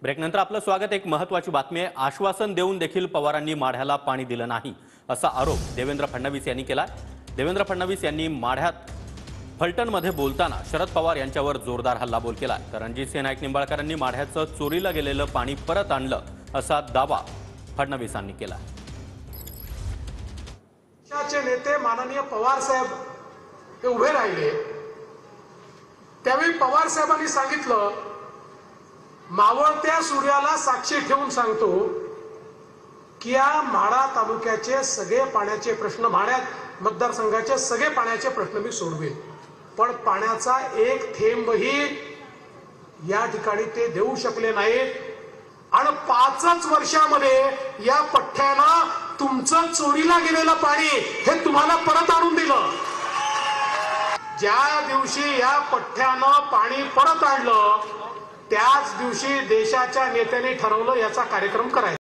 ब्रेकनंतर आपलं स्वागत। एक महत्त्वाची बातमी आहे। आश्वासन देऊन देखील पवारांनी माढ्याला पाणी दिलं नाही असा आरोप देवेंद्र फडणवीस यांनी केला। देवेंद्र फडणवीस यांनी माढ्यात फलटणमध्ये बोलताना शरद पवार यांच्यावर जोरदार हल्लाबोल केला। तर रणजितसिंह नाईक निंबाळकरांनी माढ्याचं चोरीला गेलेलं पाणी परत आणलं असा दावा फडणवीसांनी केला। पक्षाचे नेते माननीय पवार साहेब हे उभे राहिले त्यावेळी पवार साहेबांनी सांगितलं, मावळत्या सूर्याला साक्षी ठेवून सांगतो की या माढा तालुक्याचे सगळे पाण्याचे प्रश्न, माढ्यात मतदारसंघाचे सगळे पाण्याचे प्रश्न मी सोडवेल, पण पाण्याचा एक थेंबही या ठिकाणी ते देऊ शकले नाहीत। आणि 5च वर्षामध्ये या पठ्ठ्यानं तुमचं चोरीला गेलेलं पाणी हे तुम्हाला परत आणून दिलं। ज्या दिवशी या पठ्ठ्यानं पाणी परत आणलं त्याच दिवशी देशाच्या नेत्यांनी ठरवलं याचा कार्यक्रम करायचा।